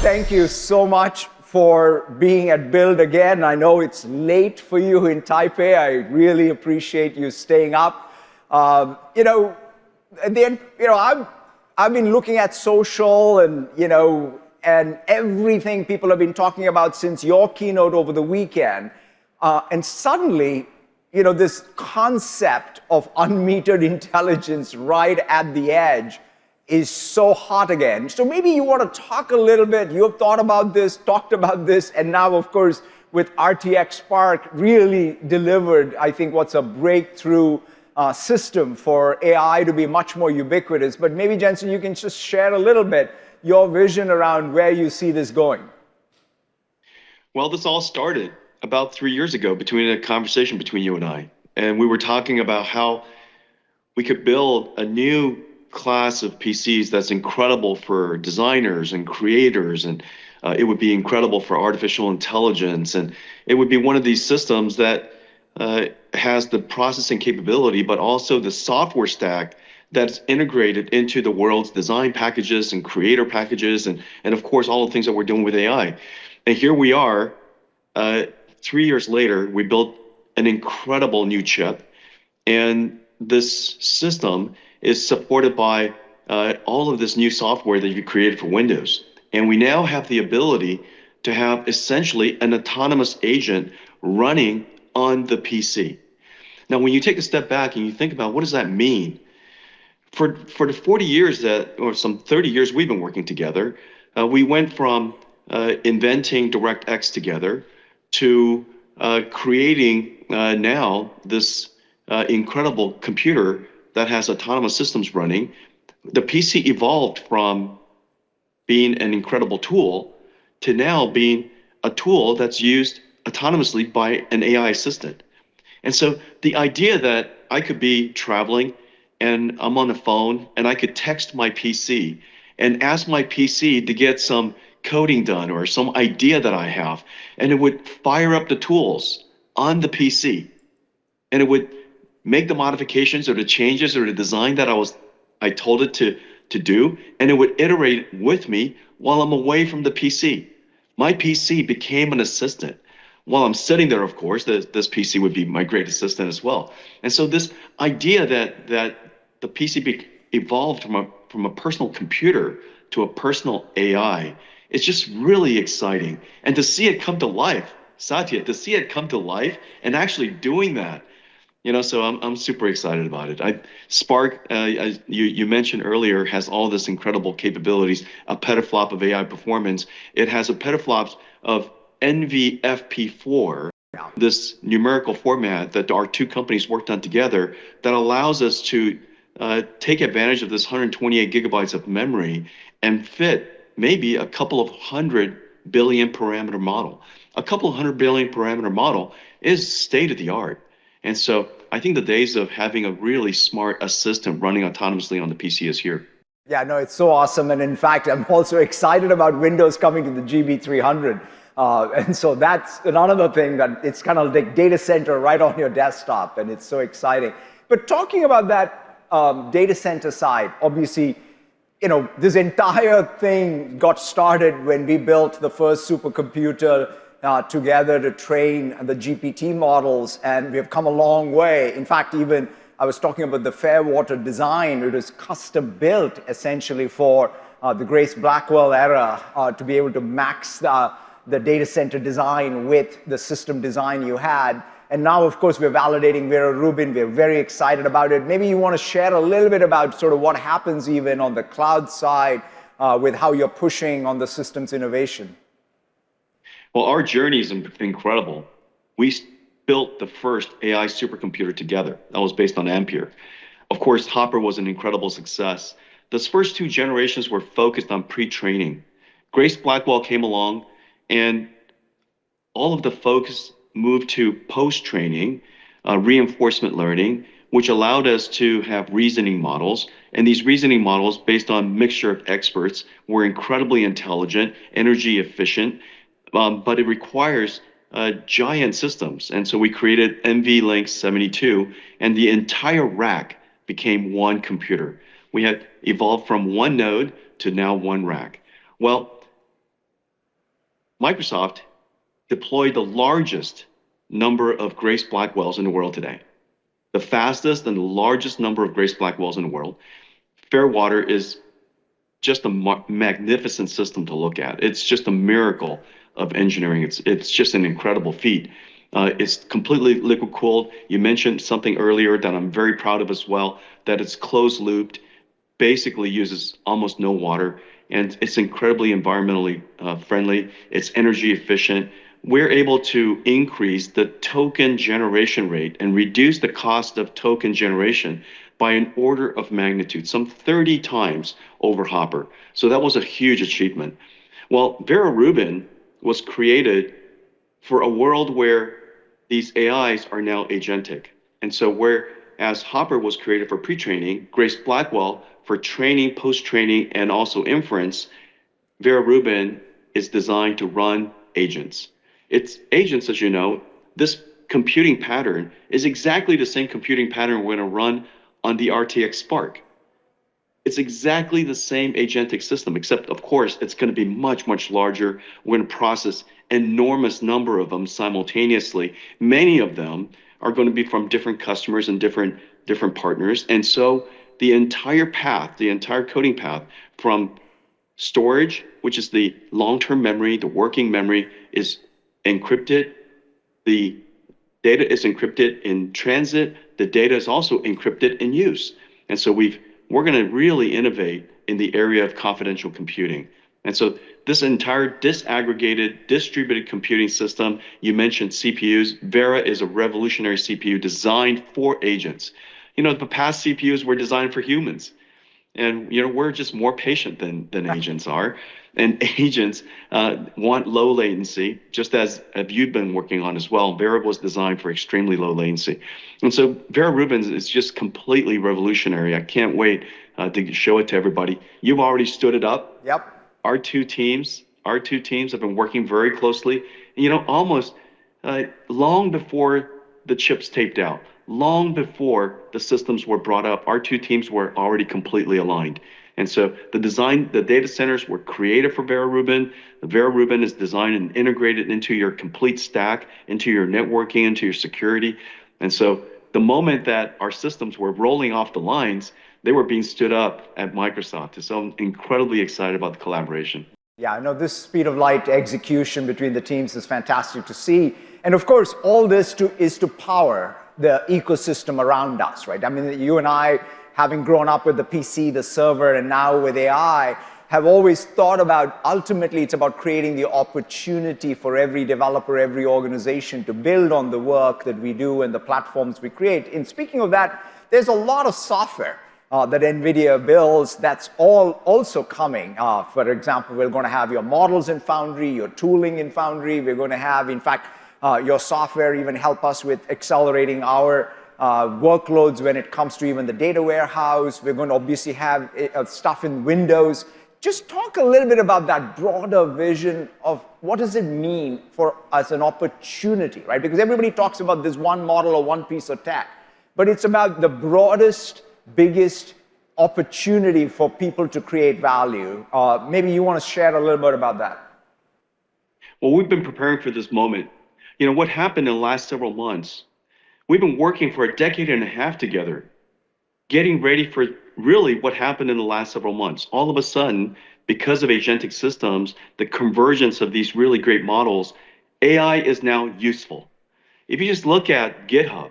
thank you so much for being at Build again. I know it's late for you in Taipei. I really appreciate you staying up. At the end, I've been looking at social and everything people have been talking about since your keynote over the weekend. And suddenly, this concept of unmetered intelligence right at the edge is so hot again. So maybe you want to talk a little bit. You have thought about this, talked about this, and now, of course, with RTX Spark, really delivered, I think, what's a breakthrough system for AI to be much more ubiquitous. But maybe, Jensen, you can just share a little bit your vision around where you see this going. Well, this all started about 3 years ago between a conversation between you and I. And we were talking about how we could build a new class of PCs that's incredible for designers and creators, and it would be incredible for artificial intelligence, and it would be one of these systems that has the processing capability, but also the software stack that's integrated into the world's design packages and creator packages, and of course all the things that we're doing with AI. And here we are, 3 years later, we built an incredible new chip, and this system is supported by all of this new software that you created for Windows. And we now have the ability to have essentially an autonomous agent running on the PC. Now, when you take a step back and you think about what does that mean? For the 40 years or some 30 years we've been working together, we went from inventing DirectX together to creating now this incredible computer that has autonomous systems running. The PC evolved from being an incredible tool to now being a tool that's used autonomously by an AI assistant. And so the idea that I could be traveling and I'm on the phone and I could text my PC and ask my PC to get some coding done or some idea that I have, and it would fire up the tools on the PC, and it would make the modifications or the changes or the design that I told it to do, and it would iterate with me while I'm away from the PC. My PC became an assistant. While I'm sitting there, of course, this PC would be my great assistant as well. And so this idea that the PC evolved from a personal computer to a personal AI is just really exciting. And to see it come to life, Satya, to see it come to life and actually doing that, so I'm super excited about it. Spark, as you mentioned earlier, has all this incredible capabilities, a petaflop of AI performance. It has a petaflops of NVFP4, this numerical format that our two companies worked on together that allows us to take advantage of this 128 gigabytes of memory and fit maybe a couple of 100 billion parameter model. A couple of 100 billion parameter model is state of the art. And so I think the days of having a really smart assistant running autonomously on the PC is here. Yeah, no, it's so awesome. And in fact, I'm also excited about Windows coming to the GB300. And so that's another thing that it's kind of like data center right on your desktop, and it's so exciting. But talking about that data center side, obviously, this entire thing got started when we built the first supercomputer together to train the GPT models, and we have come a long way. In fact, even I was talking about the Fairwater design. It was custom built essentially for the Grace Blackwell era to be able to max the data center design with the system design you had. And now, of course, we're validating Vera Rubin. We're very excited about it. Maybe you want to share a little bit about sort of what happens even on the cloud side with how you're pushing on the systems innovation. Well, our journey is incredible. We built the first AI supercomputer together. That was based on Ampere. Of course, Hopper was an incredible success. Those first two generations were focused on pre-training. Grace Blackwell came along, and all of the focus moved to post-training, reinforcement learning, which allowed us to have reasoning models. And these reasoning models, based on mixture of experts, were incredibly intelligent, energy efficient, but it requires giant systems. And so we created NVLink 72, and the entire rack became one computer. We had evolved from one node to now one rack. Well, Microsoft deployed the largest number of Grace Blackwells in the world today. The fastest and the largest number of Grace Blackwells in the world. Fairwater is just a magnificent system to look at. It's just a miracle of engineering. It's just an incredible feat. It's completely liquid cooled. You mentioned something earlier that I'm very proud of as well, that it's closed looped, basically uses almost no water, and it's incredibly environmentally friendly. It's energy efficient. We're able to increase the token generation rate and reduce the cost of token generation by an order of magnitude, some 30 times over Hopper. So that was a huge achievement. Well, Vera Rubin was created for a world where these AIs are now agentic. And so whereas Hopper was created for pre-training, Grace Blackwell for training, post-training, and also inference, Vera Rubin is designed to run agents. It's agents, as you know, this computing pattern is exactly the same computing pattern we're going to run on the RTX Spark. It's exactly the same agentic system, except of course, it's going to be much, much larger. We're going to process enormous number of them simultaneously. Many of them are going to be from different customers and different partners. And so the entire path, the entire coding path from storage, which is the long-term memory, the working memory, is encrypted. The data is encrypted in transit. The data is also encrypted in use. And so we're going to really innovate in the area of confidential computing. And so this entire disaggregated, distributed computing system, you mentioned CPUs. Vera is a revolutionary CPU designed for agents. You know, the past CPUs were designed for humans. And, you know, we're just more patient than agents are. And agents want low latency, just as you've been working on as well. Vera was designed for extremely low latency. And so Vera Rubin is just completely revolutionary. I can't wait to show it to everybody. You've already stood it up. Yep. Our two teams have been working very closely. You know, almost long before the chips taped out, long before the systems were brought up, our two teams were already completely aligned. And so the data centers were created for Vera Rubin. The Vera Rubin is designed and integrated into your complete stack, into your networking, into your security. And so the moment that our systems were rolling off the lines, they were being stood up at Microsoft. So I'm incredibly excited about the collaboration. Yeah, I know this speed of light execution between the teams is fantastic to see. And of course, all this is to power the ecosystem around us, right? I mean, you and I, having grown up with the PC, the server, and now with AI, have always thought about, ultimately, it's about creating the opportunity for every developer, every organization to build on the work that we do and the platforms we create. And speaking of that, there's a lot of software that NVIDIA builds that's also coming. For example, we're going to have your models in Foundry, your tooling in Foundry. We're going to have, in fact, your software even help us with accelerating our workloads when it comes to even the data warehouse. We're going to obviously have stuff in Windows. Just talk a little bit about that broader vision of what does it mean for us, an opportunity, right? Because everybody talks about this one model or one piece of tech, but it's about the broadest, biggest opportunity for people to create value. Maybe you want to share a little bit about that. Well, we've been preparing for this moment. You know, what happened in the last several months, we've been working for a decade and a half together, getting ready for really what happened in the last several months. All of a sudden, because of agentic systems, the convergence of these really great models, AI is now useful. If you just look at GitHub,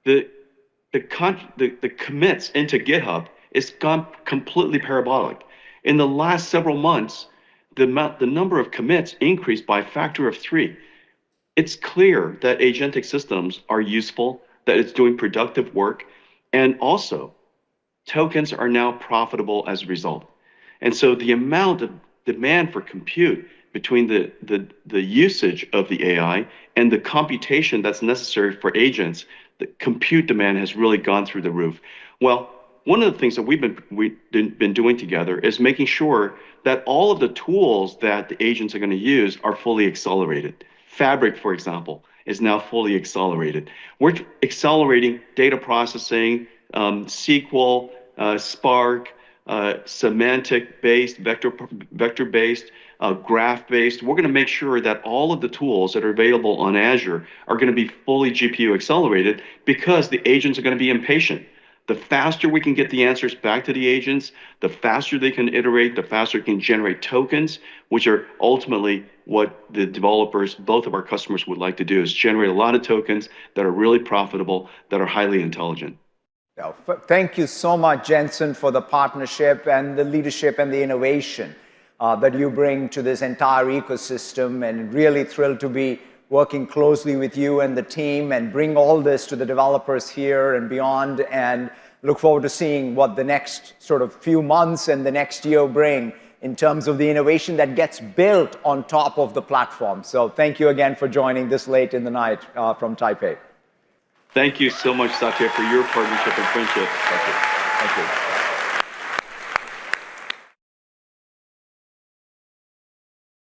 the commits into GitHub is gone completely parabolic. In the last several months, the number of commits increased by a factor of 3. It's clear that agentic systems are useful, that it's doing productive work, and also tokens are now profitable as a result. And so the amount of demand for compute between the usage of the AI and the computation that's necessary for agents, the compute demand has really gone through the roof. Well, one of the things that we've been doing together is making sure that all of the tools that the agents are going to use are fully accelerated. Fabric, for example, is now fully accelerated. We're accelerating data processing, SQL, Spark, semantic-based, vector-based, graph-based. We're going to make sure that all of the tools that are available on Azure are going to be fully GPU accelerated because the agents are going to be impatient. The faster we can get the answers back to the agents, the faster they can iterate, the faster it can generate tokens, which are ultimately what the developers, both of our customers, would like to do, is generate a lot of tokens that are really profitable, that are highly intelligent. Thank you so much, Jensen, for the partnership and the leadership and the innovation that you bring to this entire ecosystem, and really thrilled to be working closely with you and the team and bring all this to the developers here and beyond, and look forward to seeing what the next sort of few months and the next year bring in terms of the innovation that gets built on top of the platform. So thank you again for joining this late in the night from Taipei. Thank you so much, Satya, for your partnership and friendship. Thank you. Thank you.